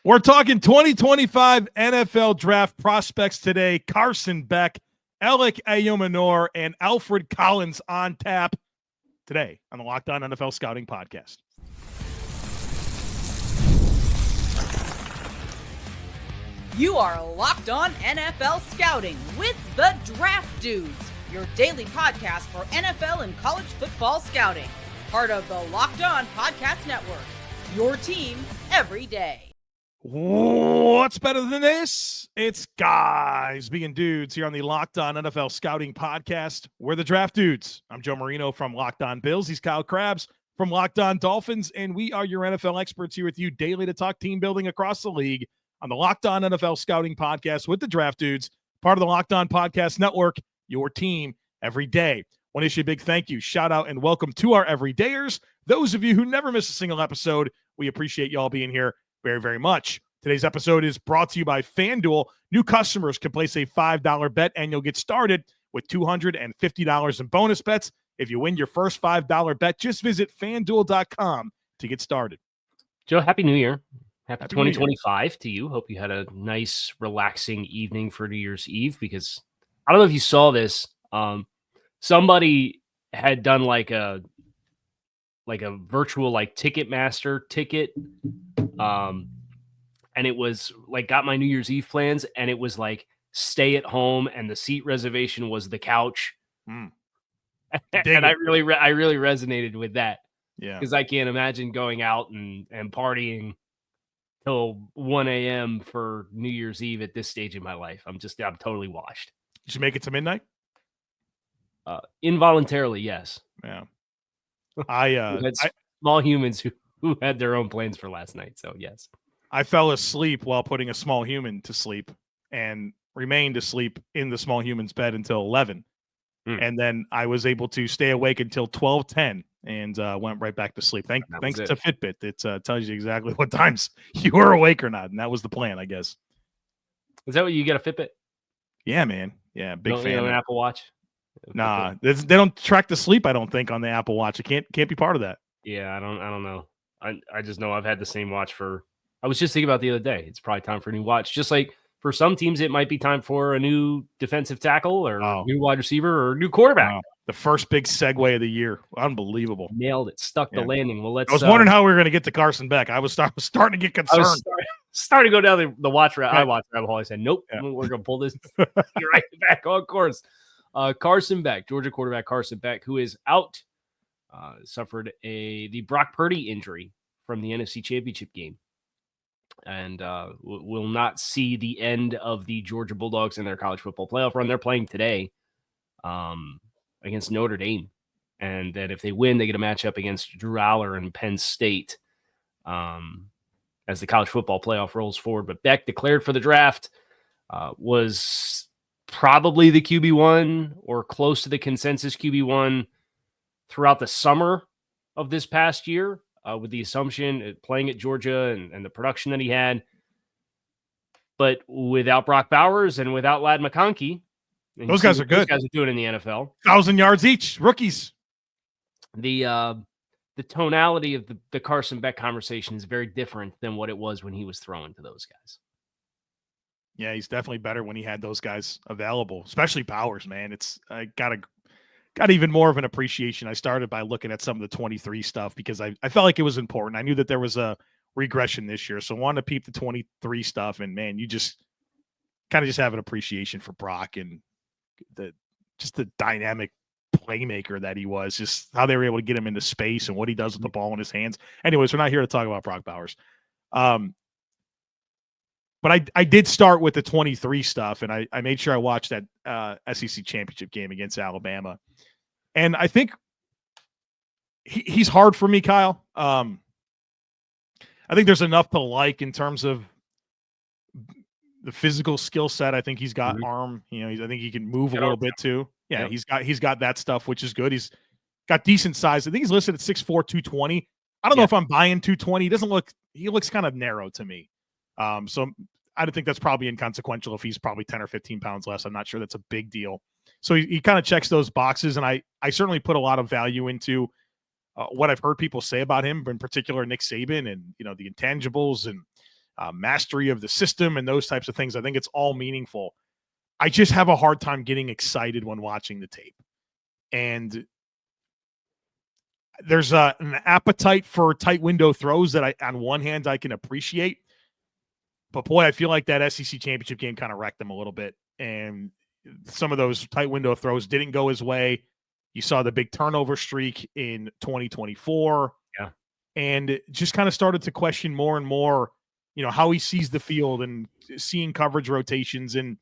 We're talking 2025 NFL draft prospects today. Carson Beck, Elic Ayomanor, and Alfred Collins on tap today on the Locked On NFL Scouting Podcast. You are Locked On NFL Scouting with the Draft Dudes, your daily podcast for NFL and college football scouting. Part of the Locked On Podcast Network, your team every day. What's better than this? It's guys being dudes here on the Locked On NFL Scouting Podcast. We're the Draft Dudes. I'm Joe Marino from Locked On Bills. He's Kyle Crabbs from Locked On Dolphins, and we are your NFL experts here with you daily to talk team building across the league on the Locked On NFL Scouting Podcast with the Draft Dudes, part of the Locked On Podcast Network, your team every day. Want to issue a big thank you, shout out, and welcome to our everydayers. Those of you who never miss a single episode, we appreciate y'all being here very, very much. Today's episode is brought to you by FanDuel. New customers can place a $5 bet, and you'll get started with $250 in bonus bets. If you win your first $5 bet, just visit FanDuel.com to get started. Joe, Happy New Year. Happy 2025 to you. Hope you had a nice, relaxing evening for New Year's Eve, because I don't know if you saw this. Somebody had done like a virtual Ticketmaster ticket. And it was got my New Year's Eve plans, and it was stay at home, and the seat reservation was the couch. And I really resonated with that. Yeah. Because I can't imagine going out and partying till 1 a.m. for New Year's Eve at this stage in my life. I'm totally washed. Did you make it to midnight? Involuntarily, yes. Yeah. Small humans who had their own plans for last night. So yes. I fell asleep while putting a small human to sleep and remained asleep in the small human's bed until 11. And then I was able to stay awake until 12:10 and went right back to sleep. Thanks to Fitbit. It tells you exactly what times you were awake or not. And that was the plan, I guess. Is that what you get, a Fitbit? Yeah, man. Yeah, big fan. An Apple Watch? Nah, they don't track the sleep, I don't think, on the Apple Watch. It can't be part of that. Yeah, I don't know. I just know I've had the same watch for... I was just thinking about the other day. It's probably time for a new watch. Just like for some teams, it might be time for a new defensive tackle or new wide receiver or new quarterback. The first big segue of the year. Unbelievable. Nailed it. Stuck the landing. Well, I was wondering how we were going to get to Carson Beck. I was starting to get concerned. I was starting to go down the watch rabbit hole. I said, nope, we're going to pull this right back on course. Carson Beck, Georgia quarterback Carson Beck, who is out, suffered the Brock Purdy injury from the NFC Championship game. And will not see the end of the Georgia Bulldogs in their college football playoff run. They're playing today against Notre Dame. And that if they win, they get a matchup against Drew Aller and Penn State as the college football playoff rolls forward. But Beck declared for the draft, was probably the QB1 or close to the consensus QB1 throughout the summer of this past year. With the assumption playing at Georgia and the production that he had. But without Brock Bowers and without Ladd McConkey. Those guys are good. Those guys are doing in the NFL. 1,000 yards each, rookies. The tonality of the Carson Beck conversation is very different than what it was when he was throwing to those guys. Yeah, he's definitely better when he had those guys available, especially Bowers, man. I got even more of an appreciation. I started by looking at some of the 23 stuff because I felt like it was important. I knew that there was a regression this year, so I wanted to peep the 23 stuff. And man, you just kind of have an appreciation for Brock and the dynamic playmaker that he was, just how they were able to get him into space and what he does with the ball in his hands. Anyways, we're not here to talk about Brock Bowers. But I did start with the 23 stuff, and I made sure I watched that SEC championship game against Alabama. And I think he's hard for me, Kyle. I think there's enough to like in terms of the physical skill set. I think he's got arm. I think he can move a little bit too. Yeah, he's got that stuff, which is good. He's got decent size. I think he's listed at 6'4", 220. I don't know if I'm buying 220. He looks kind of narrow to me. So I don't think that's probably inconsequential if he's probably 10 or 15 pounds less. I'm not sure that's a big deal. So he kind of checks those boxes, and I certainly put a lot of value into what I've heard people say about him, in particular Nick Saban, and the intangibles and mastery of the system and those types of things. I think it's all meaningful. I just have a hard time getting excited when watching the tape. And there's an appetite for tight window throws that on one hand, I can appreciate. But boy, I feel like that SEC championship game kind of wrecked him a little bit. And some of those tight window throws didn't go his way. You saw the big turnover streak in 2024. Yeah. And it just kind of started to question more and more, how he sees the field and seeing coverage rotations and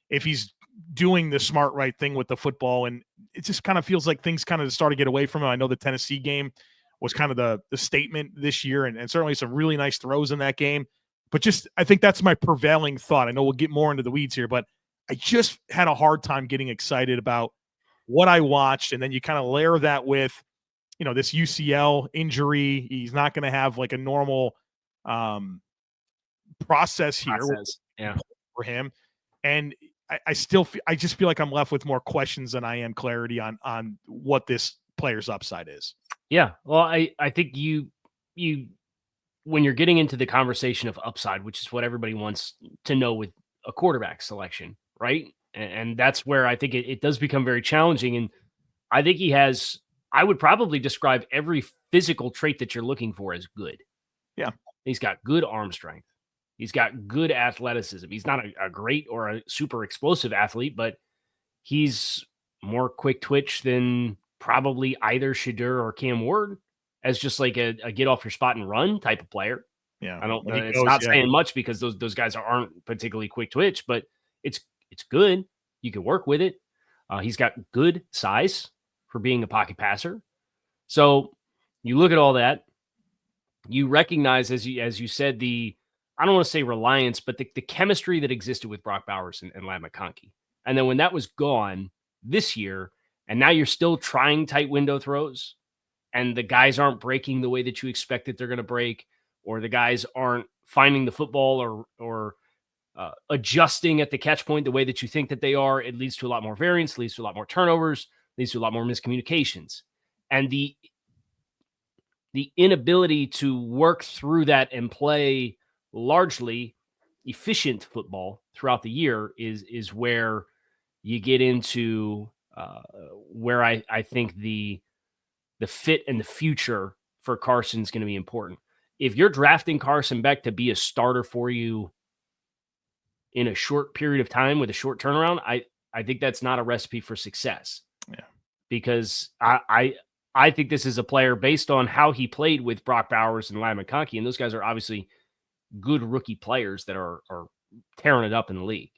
if he's doing the smart right thing with the football. And it just kind of feels like things kind of start to get away from him. I know the Tennessee game was kind of the statement this year, and certainly some really nice throws in that game. But just, I think that's my prevailing thought. I know we'll get more into the weeds here, but I just had a hard time getting excited about what I watched. And then you kind of layer that with, this UCL injury. He's not going to have like a normal process here for him. And I just feel like I'm left with more questions than I am clarity on what this player's upside is. Yeah. Well, I think you when you're getting into the conversation of upside, which is what everybody wants to know with a quarterback selection, right? And that's where I think it does become very challenging. And I think I would probably describe every physical trait that you're looking for as good. Yeah. He's got good arm strength. He's got good athleticism. He's not a great or a super explosive athlete, but he's more quick twitch than probably either Shadur or Cam Ward, as just like a get off your spot and run type of player. Yeah. I don't know. It's not saying much because those guys aren't particularly quick twitch, but it's good. You can work with it. He's got good size for being a pocket passer. So you look at all that, you recognize, as you said, I don't want to say reliance, but the chemistry that existed with Brock Bowers and Ladd McConkey. And then when that was gone this year, and now you're still trying tight window throws, and the guys aren't breaking the way that you expect that they're going to break, or the guys aren't finding the football or adjusting at the catch point the way that you think that they are, it leads to a lot more variance, leads to a lot more turnovers, leads to a lot more miscommunications. And the inability to work through that and play largely efficient football throughout the year is where you get into where I think the fit and the future for Carson is going to be important. If you're drafting Carson Beck to be a starter for you in a short period of time with a short turnaround, I think that's not a recipe for success. Yeah. Because I think this is a player based on how he played with Brock Bowers and Ladd McConkey, and those guys are obviously good rookie players that are tearing it up in the league.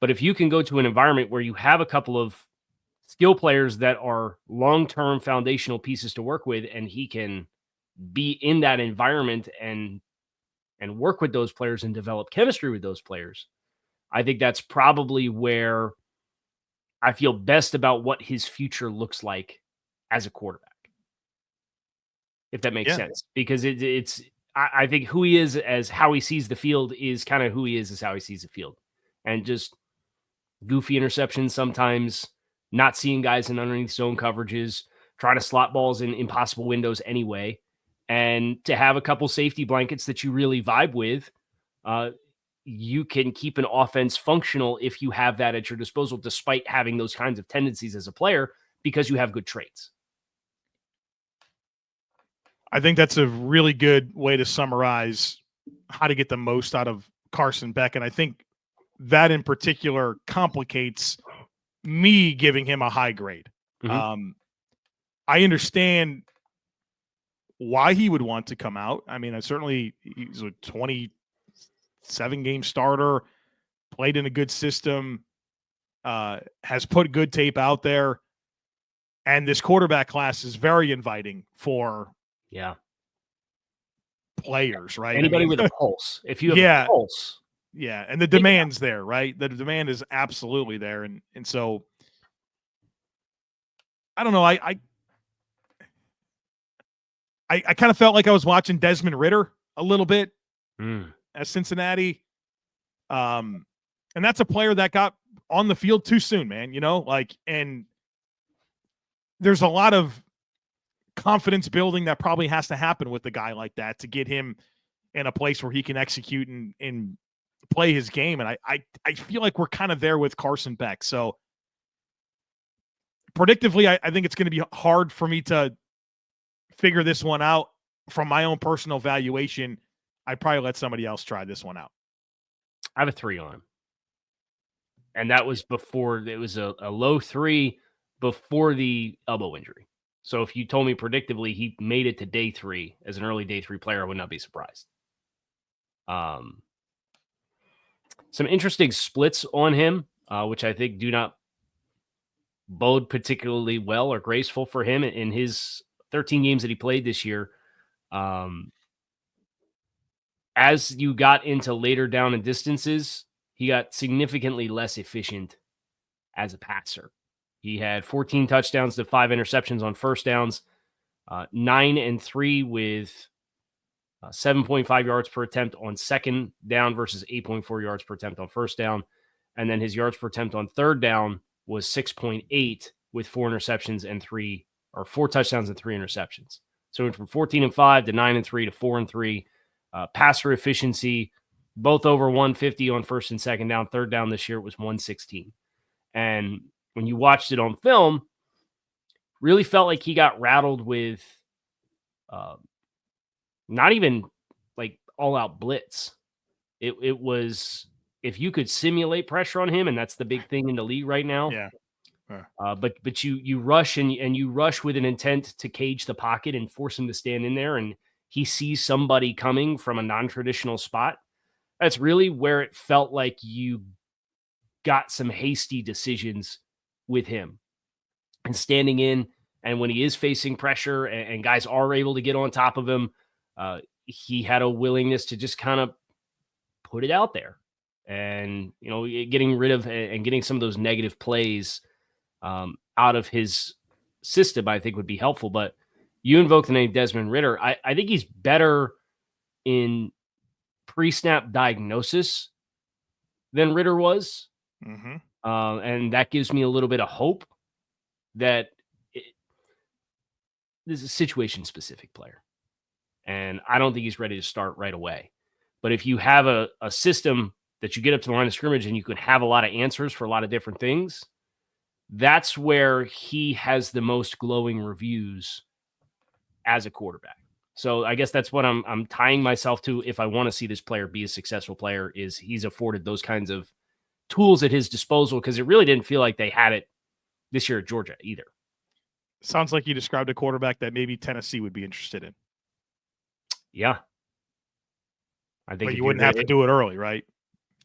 But if you can go to an environment where you have a couple of skill players that are long-term foundational pieces to work with, and he can be in that environment and work with those players and develop chemistry with those players, I think that's probably where I feel best about what his future looks like as a quarterback. If that makes sense. Because I think who he is as how he sees the field is kind of who he is as how he sees the field. And just goofy interceptions sometimes, not seeing guys in underneath zone coverages, trying to slot balls in impossible windows anyway. And to have a couple safety blankets that you really vibe with, you can keep an offense functional if you have that at your disposal, despite having those kinds of tendencies as a player, because you have good traits. I think that's a really good way to summarize how to get the most out of Carson Beck. And I think that in particular complicates me giving him a high grade. Mm-hmm. I understand why he would want to come out. I mean, he's a 27-game starter, played in a good system, has put good tape out there. And this quarterback class is very inviting for players, right? Anybody with a pulse. If you have a pulse. Yeah, and the demand's there, right? The demand is absolutely there. And so I don't know. I kind of felt like I was watching Desmond Ridder a little bit at Cincinnati. And that's a player that got on the field too soon, man, and there's a lot of confidence building that probably has to happen with a guy like that to get him in a place where he can execute and play his game. And I feel like we're kind of there with Carson Beck. So predictively, I think it's going to be hard for me to figure this one out from my own personal valuation. I'd probably let somebody else try this one out. I have a 3 on him. And that was before, it was a low 3 before the elbow injury. So if you told me predictably he made it to day 3 as an early day 3 player, I would not be surprised. Some interesting splits on him, which I think do not bode particularly well or graceful for him in his 13 games that he played this year. As you got into later down and distances, he got significantly less efficient as a passer. He had 14 touchdowns to 5 interceptions on first downs, 9 and 3 with 7.5 yards per attempt on second down versus 8.4 yards per attempt on first down. And then his yards per attempt on third down was 6.8 with 4 interceptions and 4 touchdowns and 3 interceptions. So it went from 14 and 5 to 9 and 3 to 4 and 3. Passer efficiency, both over 150 on first and second down. Third down this year, it was 116. And when you watched it on film, really felt like he got rattled with not even like all-out blitz. It was, if you could simulate pressure on him, and that's the big thing in the league right now. Yeah. But you rush and you rush with an intent to cage the pocket and force him to stand in there, and he sees somebody coming from a non-traditional spot. That's really where it felt like you got some hasty decisions with him and standing in. And when he is facing pressure and guys are able to get on top of him, he had a willingness to just kind of put it out there and, getting rid of and getting some of those negative plays out of his system, I think would be helpful. But you invoked the name Desmond Ridder. I think he's better in pre-snap diagnosis than Ridder was. Mm-hmm. And that gives me a little bit of hope that this is a situation-specific player. And I don't think he's ready to start right away. But if you have a system that you get up to the line of scrimmage and you can have a lot of answers for a lot of different things, that's where he has the most glowing reviews as a quarterback. So I guess that's what I'm tying myself to if I want to see this player be a successful player, is he's afforded those kinds of tools at his disposal, because it really didn't feel like they had it this year at Georgia either. Sounds like you described a quarterback that maybe Tennessee would be interested in. Yeah. I think but you wouldn't have to do it early, right?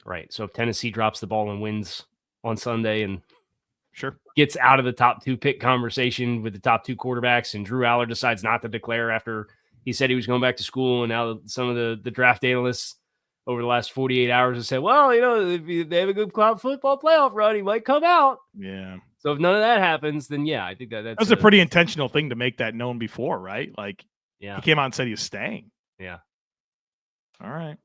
Right. So if Tennessee drops the ball and wins on Sunday and sure gets out of the top 2 pick conversation with the top 2 quarterbacks, and Drew Aller decides not to declare after he said he was going back to school, and now some of the draft analysts over the last 48 hours have said, well, if they have a good football playoff run, he might come out. Yeah. So if none of that happens, then yeah, I think that's a pretty intentional thing to make that known before, right? Like, yeah, he came out and said he was staying. Yeah. All right.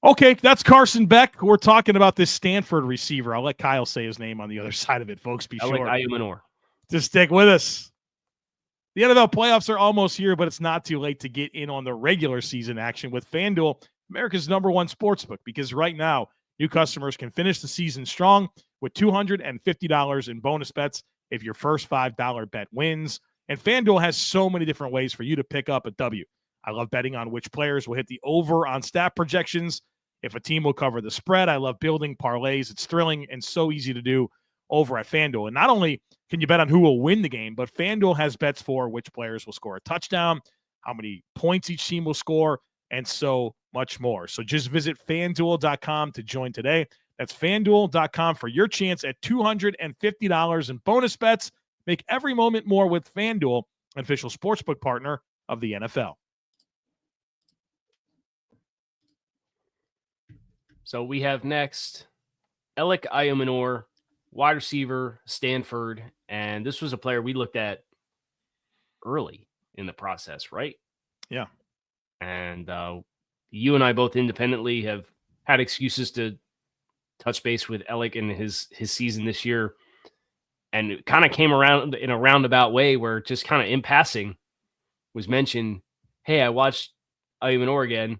Okay, that's Carson Beck. We're talking about this Stanford receiver. I'll let Kyle say his name on the other side of it, folks. Be sure. Elic Ayomanor. Just stick with us. The NFL playoffs are almost here, but it's not too late to get in on the regular season action with FanDuel, America's #1 sportsbook, because right now, new customers can finish the season strong with $250 in bonus bets if your first $5 bet wins. And FanDuel has so many different ways for you to pick up a W. I love betting on which players will hit the over on stat projections, if a team will cover the spread. I love building parlays. It's thrilling and so easy to do over at FanDuel. And not only can you bet on who will win the game, but FanDuel has bets for which players will score a touchdown, how many points each team will score, and so much more. So just visit FanDuel.com to join today. That's FanDuel.com for your chance at $250 in bonus bets. Make every moment more with FanDuel, an official sportsbook partner of the NFL. So we have next Elic Ayomanor, wide receiver, Stanford. And this was a player we looked at early in the process, right? Yeah. And you and I both independently have had excuses to touch base with Elic in his season this year. And it kind of came around in a roundabout way where just kind of in passing was mentioned, hey, I watched Ayomanor again.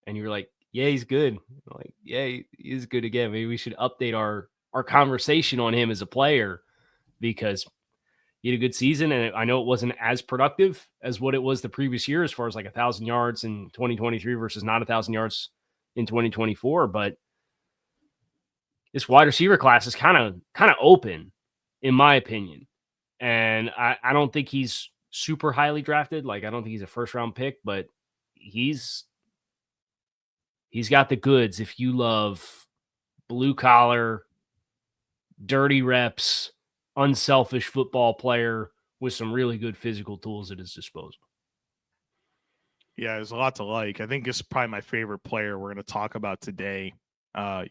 and you're like, yeah, he's good. I'm like, yeah, he is good again. Maybe we should update our conversation on him as a player because he had a good season, and I know it wasn't as productive as what it was the previous year as far as like 1,000 yards in 2023 versus not 1,000 yards in 2024. But this wide receiver class is kind of open, in my opinion. And I don't think he's super highly drafted. Like, I don't think he's a first-round pick, but he's got the goods if you love blue-collar, dirty reps, unselfish football player with some really good physical tools at his disposal. Yeah, there's a lot to like. I think it's probably my favorite player we're going to talk about today.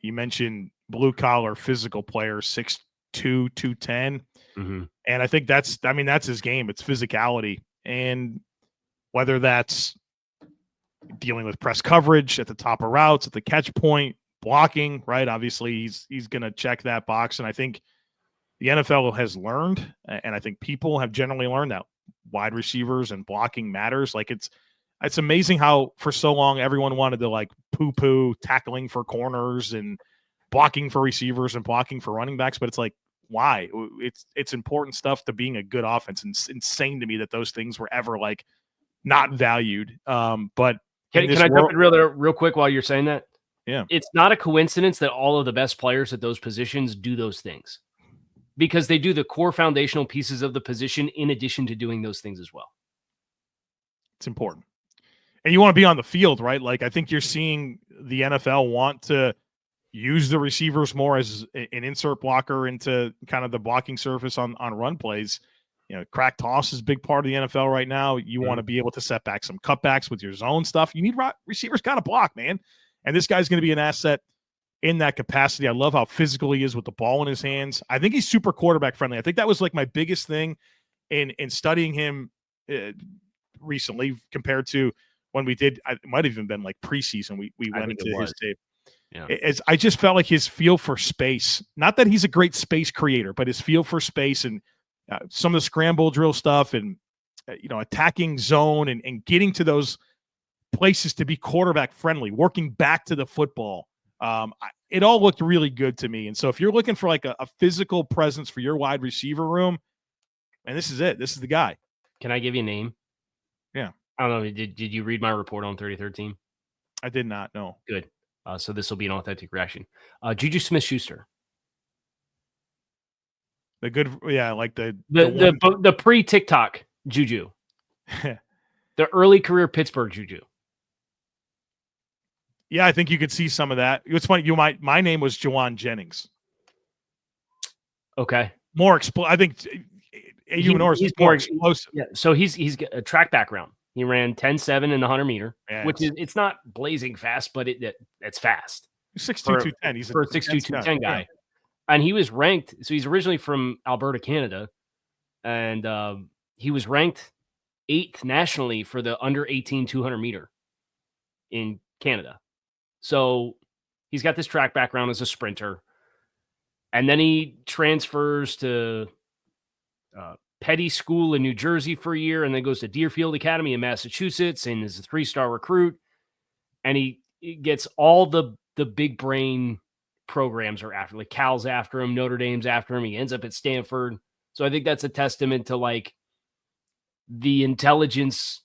You mentioned blue-collar physical player, 6'2", 210. Mm-hmm. And I think that's his game. It's physicality. And whether that's dealing with press coverage at the top of routes, at the catch point, blocking, right? Obviously, he's going to check that box. And I think the NFL has learned, and I think people have generally learned that wide receivers and blocking matters. Like, it's amazing how for so long everyone wanted to like poo-poo tackling for corners and blocking for receivers and blocking for running backs. But it's like, why? It's important stuff to being a good offense. And it's insane to me that those things were ever like not valued. But can I jump in real quick while you're saying that? Yeah. It's not a coincidence that all of the best players at those positions do those things because they do the core foundational pieces of the position in addition to doing those things as well. It's important. And you want to be on the field, right? Like, I think you're seeing the NFL want to use the receivers more as an insert blocker into kind of the blocking surface on run plays. You know, crack toss is a big part of the NFL right now. You want to be able to set back some cutbacks with your zone stuff. You need receivers kind of block, man. And this guy's going to be an asset in that capacity. I love how physical he is with the ball in his hands. I think he's super quarterback friendly. I think that was like my biggest thing in studying him recently compared to when we did. It might have even been like preseason. We went into his tape. Yeah. I just felt like his feel for space, not that he's a great space creator, but his feel for space and some of the scramble drill stuff and, attacking zone and getting to those places to be quarterback friendly, working back to the football. It all looked really good to me. And so if you're looking for like a physical presence for your wide receiver room, and this is it, this is the guy. Can I give you a name? Yeah. I don't know. Did you read my report on 33rd team? I did not know. Good. So this will be an authentic reaction. JuJu Smith-Schuster. The good, yeah, like the pre-TikTok JuJu. The early career Pittsburgh JuJu. Yeah, I think you could see some of that. It's funny. My name was Juwan Jennings. Okay. More I think Ayomanor is more explosive. Yeah. So he's got a track background. He ran 10.7 in the 100 meter, which it's not blazing fast, but it's fast. He's 6'2", 210. He's for a 6'2", 210 guy. Yeah. And he was ranked. So he's originally from Alberta, Canada, and he was ranked 8th nationally for the under 18 200 meter in Canada. So he's got this track background as a sprinter. And then he transfers to Petty School in New Jersey for a year and then goes to Deerfield Academy in Massachusetts and is a 3-star recruit. And he gets all the big brain programs are after. Like Cal's after him, Notre Dame's after him. He ends up at Stanford. So I think that's a testament to like the intelligence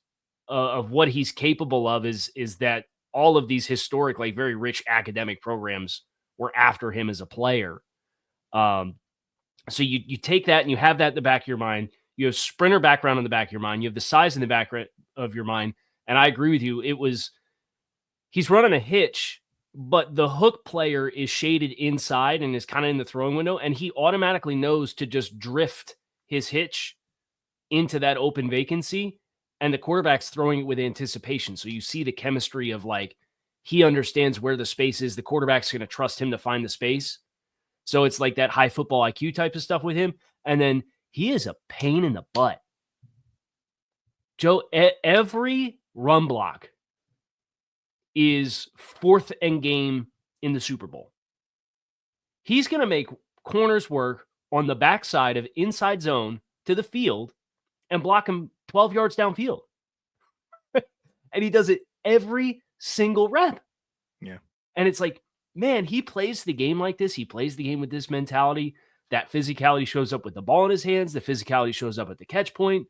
of what he's capable of is that all of these historic, like very rich academic programs were after him as a player. So you take that and you have that in the back of your mind. You have sprinter background in the back of your mind. You have the size in the back of your mind. And I agree with you. He's running a hitch, but the hook player is shaded inside and is kind of in the throwing window. And he automatically knows to just drift his hitch into that open vacancy. And the quarterback's throwing it with anticipation. So you see the chemistry of like, he understands where the space is. The quarterback's going to trust him to find the space. So it's like that high football IQ type of stuff with him. And then he is a pain in the butt. Joe, every run block is 4th and game in the Super Bowl. He's going to make corners work on the backside of inside zone to the field and block him 12 yards downfield. And he does it every single rep. Yeah. And it's like, man, he plays the game like this. He plays the game with this mentality. That physicality shows up with the ball in his hands. The physicality shows up at the catch point.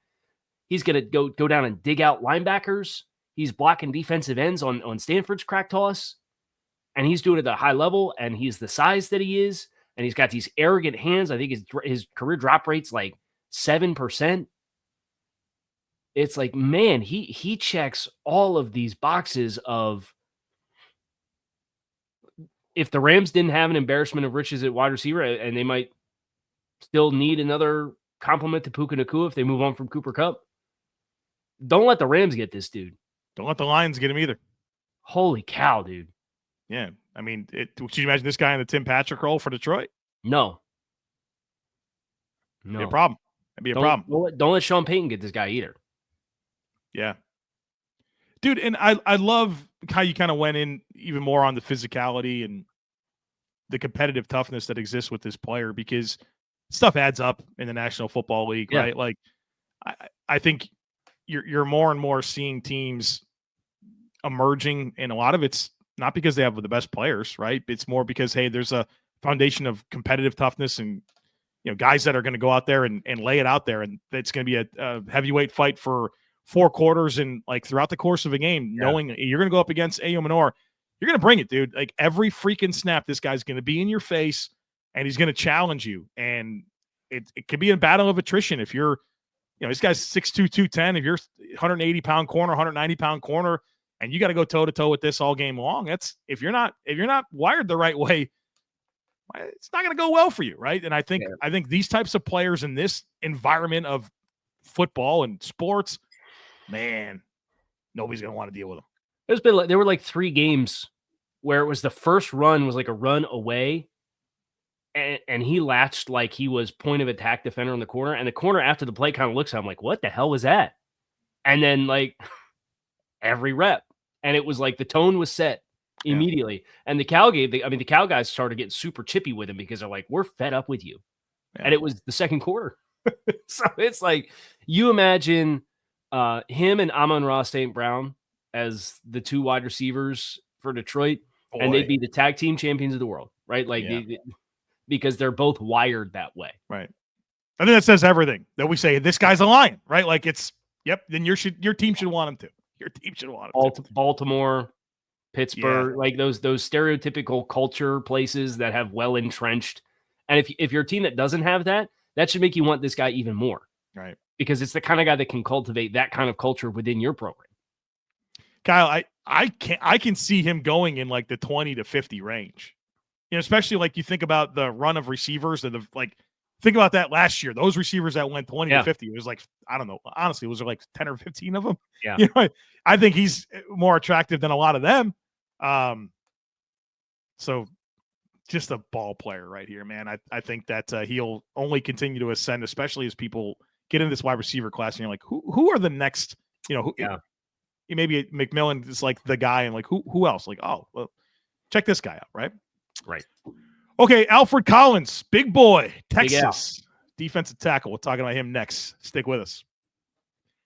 He's going to go down and dig out linebackers. He's blocking defensive ends on Stanford's crack toss. And he's doing it at a high level. And he's the size that he is. And he's got these arrogant hands. I think his career drop rate's like 7%. It's like, man, he checks all of these boxes of, if the Rams didn't have an embarrassment of riches at wide receiver, and they might still need another compliment to Puka Nacua if they move on from Cooper Kupp, don't let the Rams get this dude. Don't let the Lions get him either. Holy cow, dude. Yeah. I mean, should you imagine this guy in the Tim Patrick role for Detroit? No. It'd be a problem. It'd be a problem. Don't let Sean Payton get this guy either. Yeah. Dude, and I love how you kind of went in even more on the physicality and the competitive toughness that exists with this player, because stuff adds up in the National Football League, right? Like, I think you're more and more seeing teams emerging, and a lot of it's not because they have the best players, right? It's more because, hey, there's a foundation of competitive toughness and, guys that are going to go out there and lay it out there, and it's going to be a heavyweight fight for 4 quarters and like throughout the course of a game, knowing you're going to go up against Ayomanor, you're going to bring it, dude. Like every freaking snap, this guy's going to be in your face and he's going to challenge you. And it could be a battle of attrition. If you're, this guy's 6'2", 210, if you're 180-pound corner, 190-pound corner, and you got to go toe to toe with this all game long, if you're not wired the right way, it's not going to go well for you. Right. And I think these types of players in this environment of football and sports, man, nobody's going to want to deal with them. There were like 3 games where it was the first run was like a run away, and he latched like he was point of attack defender in the corner, and the corner after the play kind of looks at him like, what the hell was that? And then like every rep, and it was like the tone was set immediately. And the Cal guys started getting super chippy with him because they're like, we're fed up with you. Yeah. And it was the second quarter. So it's like, you imagine him and Amon-Ra St. Brown as the 2 wide receivers for Detroit, and they'd be the tag team champions of the world, right? Like, because they're both wired that way. Right. I think that says everything that we say, this guy's a Lion, right? Like then your team should want him to. Your team should want him to. Baltimore, Pittsburgh, like those stereotypical culture places that have well entrenched. And if you're a team that doesn't have that, that should make you want this guy even more. Right. Because it's the kind of guy that can cultivate that kind of culture within your program. Kyle, I can see him going in like the 20 to 50 range. Especially like you think about the run of receivers that have think about that last year. Those receivers that went 20 to 50, it was like, I don't know. Honestly, was there like 10 or 15 of them? Yeah. I think he's more attractive than a lot of them. So just a ball player right here, man. I think that he'll only continue to ascend, especially as people get into this wide receiver class and you're like, who are the next, maybe McMillan is like the guy, and like who else? Like, oh, well, check this guy out, right? Right. Okay, Alfred Collins, big boy, Texas defensive tackle. We're talking about him next. Stick with us.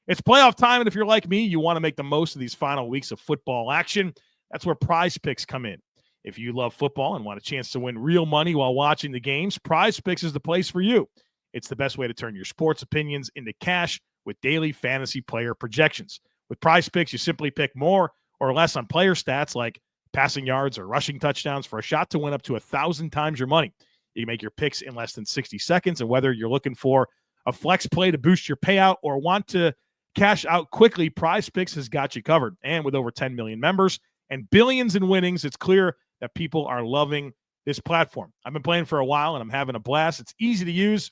It's playoff time, and if you're like me, you want to make the most of these final weeks of football action. That's where Prize Picks come in. If you love football and want a chance to win real money while watching the games, Prize Picks is the place for you. It's the best way to turn your sports opinions into cash with daily fantasy player projections. With Prize Picks, you simply pick more or less on player stats like passing yards or rushing touchdowns for a shot to win up to 1,000 times your money. You can make your picks in less than 60 seconds, and whether you're looking for a flex play to boost your payout or want to cash out quickly, Prize Picks has got you covered. And with over 10 million members and billions in winnings, it's clear that people are loving this platform. I've been playing for a while, and I'm having a blast. It's easy to use,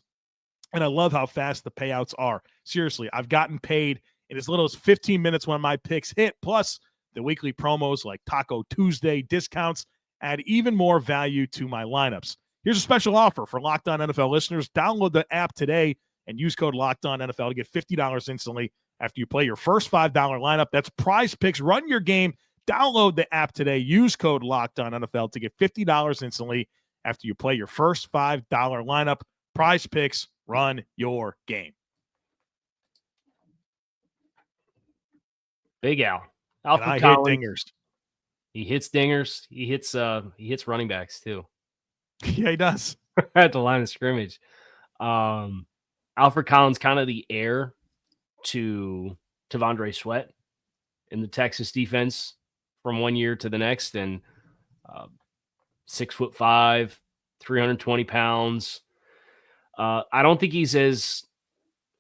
and I love how fast the payouts are. Seriously, I've gotten paid in as little as 15 minutes when my picks hit, plus the weekly promos like Taco Tuesday discounts add even more value to my lineups. Here's a special offer for Locked On NFL listeners. Download the app today and use code Locked On NFL to get $50 instantly after you play your first $5 lineup. That's Prize Picks. Run your game. Download the app today. Use code Locked On NFL to get $50 instantly after you play your first $5 lineup. Prize Picks. Run your game. Big Al. Alfred Collins. Hit dingers. He hits dingers. He hits running backs too. Yeah, he does. At the line of scrimmage. Alfred Collins kind of the heir to Tavondre Sweat in the Texas defense from one year to the next, and 6'5", 320 pounds. I don't think he's as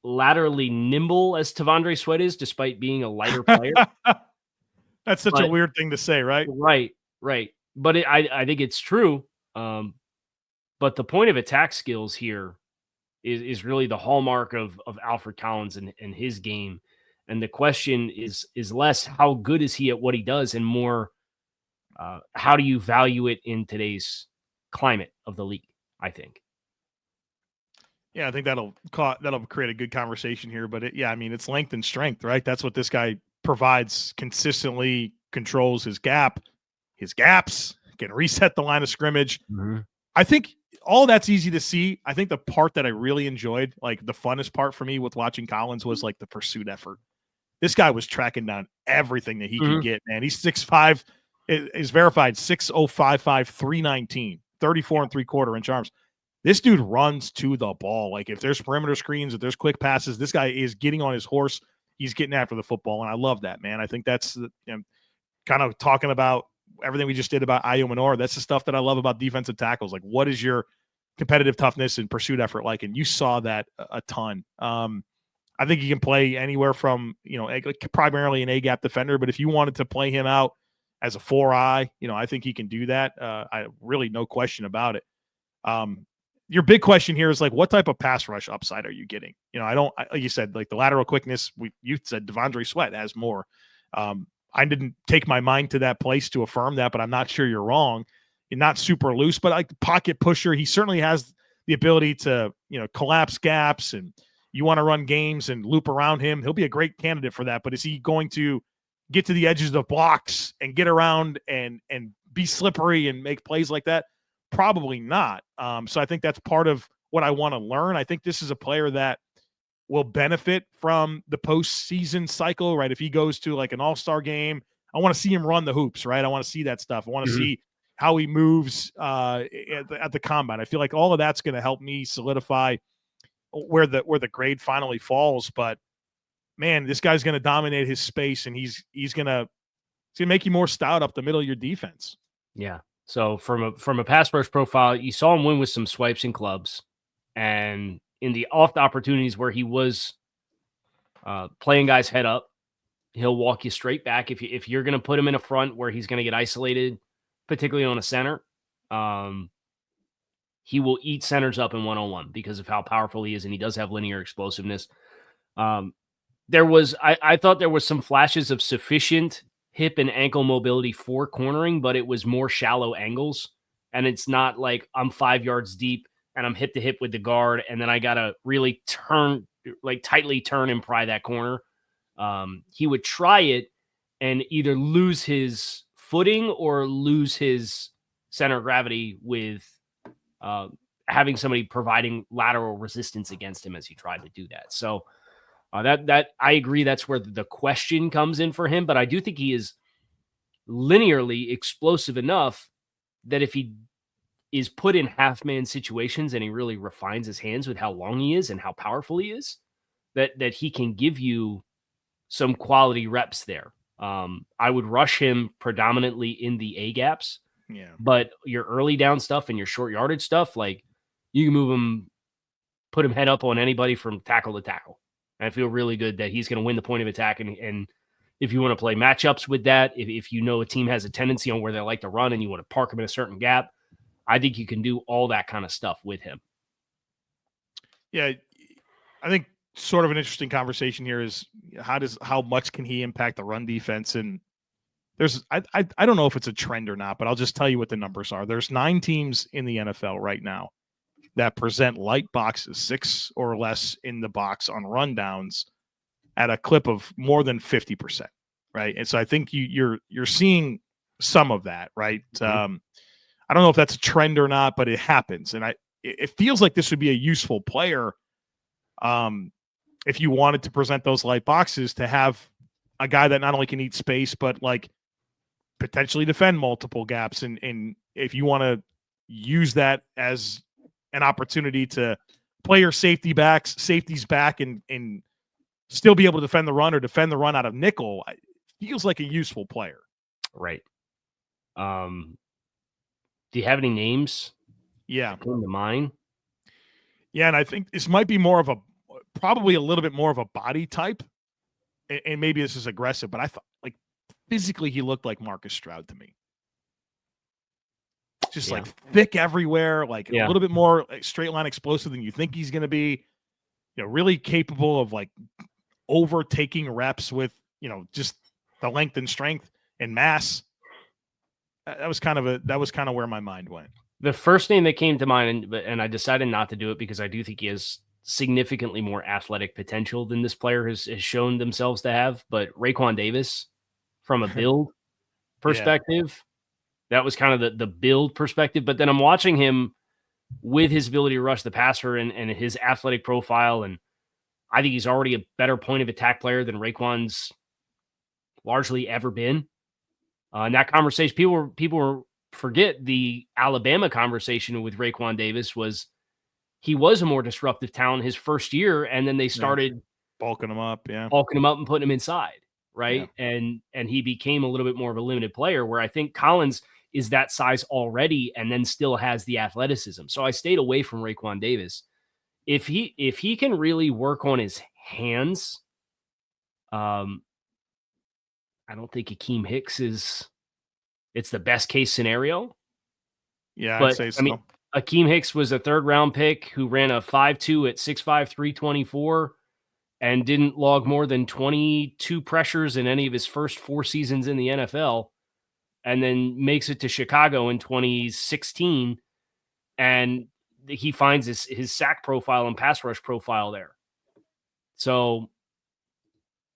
laterally nimble as Tavondre Sweat is, despite being a lighter player. That's such a weird thing to say, right? Right. But I think it's true. But the point of attack skills here is really the hallmark of Alfred Collins and his game. And the question is less how good is he at what he does, and more how do you value it in today's climate of the league, I think. Yeah, I think that'll create a good conversation here. But it's length and strength, right? That's what this guy provides consistently, controls his gaps, can reset the line of scrimmage. Mm-hmm. I think all that's easy to see. I think the part that I really enjoyed, like the funnest part for me with watching Collins, was like the pursuit effort. This guy was tracking down everything that he could get, man. He's 6'5", is verified 6'0", 319, 34 3/4 inch arms. This dude runs to the ball. Like if there's perimeter screens, if there's quick passes, this guy is getting on his horse. He's getting after the football, and I love that, man. I think that's kind of talking about everything we just did about Ayomanor. That's the stuff that I love about defensive tackles. Like, what is your competitive toughness and pursuit effort like? And you saw that a ton. I think he can play anywhere from, primarily an A-gap defender, but if you wanted to play him out as a 4-eye, I think he can do that. I really no question about it. Your big question here is like, what type of pass rush upside are you getting? Like you said, like the lateral quickness, you said Tavondre Sweat has more. I didn't take my mind to that place to affirm that, but I'm not sure you're wrong. You're not super loose, but like pocket pusher, he certainly has the ability to, collapse gaps, and you want to run games and loop around him. He'll be a great candidate for that, but is he going to get to the edges of blocks and get around and be slippery and make plays like that? Probably not. So I think that's part of what I want to learn. I think this is a player that will benefit from the postseason cycle, right? If he goes to like an all-star game, I want to see him run the hoops, right? I want to see that stuff. I want to see how he moves at the combine. I feel like all of that's going to help me solidify where the grade finally falls. But man, this guy's going to dominate his space, and he's going to make you more stout up the middle of your defense. Yeah. So from a pass rush profile, you saw him win with some swipes and clubs, and in the off opportunities where he was playing guys head up, he'll walk you straight back. If you're going to put him in a front where he's going to get isolated, particularly on a center, he will eat centers up in one-on-one because of how powerful he is, and he does have linear explosiveness. I thought there was some flashes of sufficient hip and ankle mobility for cornering, but it was more shallow angles. And it's not like I'm 5 yards deep and I'm hip to hip with the guard, and then I got to really tightly turn and pry that corner. He would try it and either lose his footing or lose his center of gravity with having somebody providing lateral resistance against him as he tried to do that. So that I agree, that's where the question comes in for him. But I do think he is linearly explosive enough that if he is put in half-man situations and he really refines his hands with how long he is and how powerful he is, that he can give you some quality reps there. I would rush him predominantly in the A-gaps. Yeah. But your early down stuff and your short yardage stuff, like you can move him, put him head up on anybody from tackle to tackle. And I feel really good that he's going to win the point of attack. And if you want to play matchups with that, if you know a team has a tendency on where they like to run and you want to park him in a certain gap, I think you can do all that kind of stuff with him. Yeah, I think sort of an interesting conversation here is how much can he impact the run defense? And I don't know if it's a trend or not, but I'll just tell you what the numbers are. There's 9 teams in the NFL right now that present light boxes, 6 or less in the box on rundowns at a clip of more than 50%, right? And so I think you're seeing some of that, right? Mm-hmm. I don't know if that's a trend or not, but it happens. And it feels like this would be a useful player if you wanted to present those light boxes, to have a guy that not only can eat space, but like potentially defend multiple gaps. And if you want to use that as an opportunity to play your safeties back and still be able to defend the run or defend the run out of nickel, it feels like a useful player. Right. Do you have any names? Yeah. Come to mind? Yeah, and I think this might be probably a little bit more of a body type. And maybe this is aggressive, but I thought like physically he looked like Marcus Stroud to me. Just like thick everywhere, like a little bit more straight line explosive than you think he's going to be. Really capable of like overtaking reps with, just the length and strength and mass. That was kind of where my mind went. The first name that came to mind, and I decided not to do it because I do think he has significantly more athletic potential than this player has shown themselves to have. But Raekwon Davis, from a build perspective, that was kind of the build perspective. But then I'm watching him with his ability to rush the passer and his athletic profile, and I think he's already a better point of attack player than Raekwon's largely ever been. In that conversation, people forget the Alabama conversation with Raekwon Davis was he was a more disruptive talent his first year, and then they started bulking him up and putting him inside, right? Yeah. And he became a little bit more of a limited player, where I think Collins is that size already and then still has the athleticism. So I stayed away from Raekwon Davis. If he can really work on his hands, I don't think Akeem Hicks it's the best case scenario. Yeah, but, I'd say so. I mean, Akeem Hicks was a 3rd round pick who ran a 5.2 at 6'5", 324 and didn't log more than 22 pressures in any of his first 4 seasons in the NFL, and then makes it to Chicago in 2016, and he finds his sack profile and pass rush profile there. So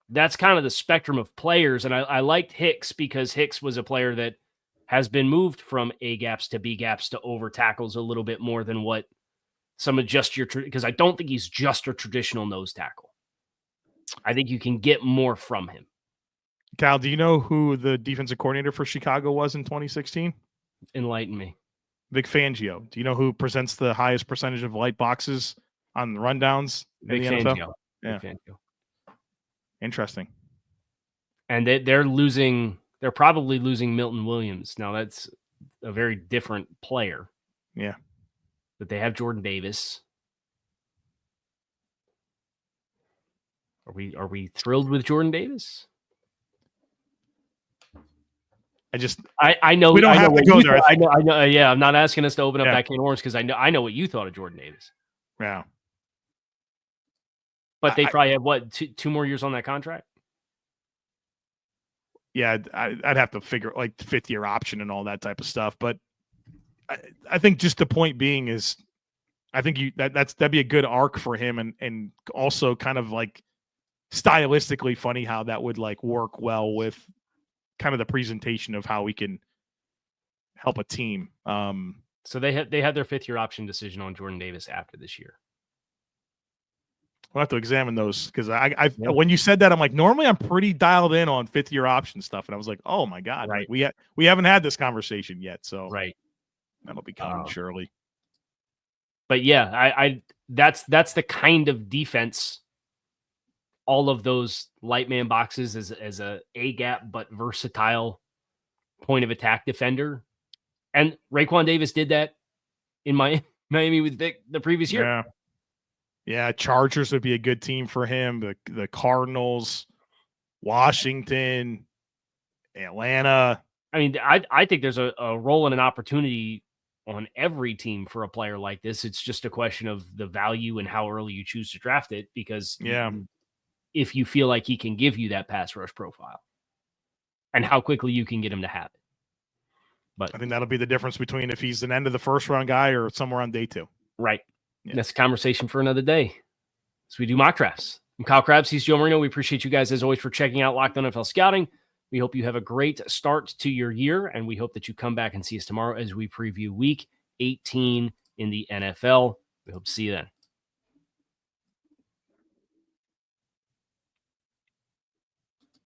that's kind of the spectrum of players, and I liked Hicks because Hicks was a player that has been moved from A gaps to B gaps to over tackles a little bit more than what some of just because I don't think he's just a traditional nose tackle. I think you can get more from him. Cal, do you know who the defensive coordinator for Chicago was in 2016? Enlighten me. Vic Fangio. Do you know who presents the highest percentage of light boxes on the rundowns Vic in the NFL? Fangio. Yeah. Vic Fangio. Interesting. And they're probably losing Milton Williams. Now that's a very different player. Yeah. But they have Jordan Davis. Are we thrilled with Jordan Davis? I know we don't have to go there. I know. Yeah, I'm not asking us to open up that can of worms because I know what you thought of Jordan Davis. Yeah. But they probably have two more years on that contract. Yeah, I'd have to figure like the 5th-year option and all that type of stuff. But I think just the point being is, I think that'd be a good arc for him, and also kind of like stylistically funny how that would like work well with kind of the presentation of how we can help a team. So they had their 5th-year option decision on Jordan Davis after this year. We'll have to examine those because when you said that, I'm like, normally I'm pretty dialed in on 5th-year option stuff, and I was like, oh my god, right? We haven't had this conversation yet, so right, that'll be coming surely. But yeah, that's the kind of defense. All of those light man boxes as a gap but versatile point of attack defender, and Raekwon Davis did that in Miami with Vic the previous year. Yeah, Chargers would be a good team for him. The Cardinals, Washington, Atlanta. I mean, I think there's a role and an opportunity on every team for a player like this. It's just a question of the value and how early you choose to draft it, because if you feel like he can give you that pass rush profile and how quickly you can get him to have it. But I think that'll be the difference between if he's an end of the 1st round guy or somewhere on day 2. Right. Yeah. That's a conversation for another day. So we do mock drafts. I'm Kyle Crabbs. He's Joe Marino. We appreciate you guys as always for checking out Locked On NFL Scouting. We hope you have a great start to your year, and we hope that you come back and see us tomorrow as we preview Week 18 in the NFL. We hope to see you then.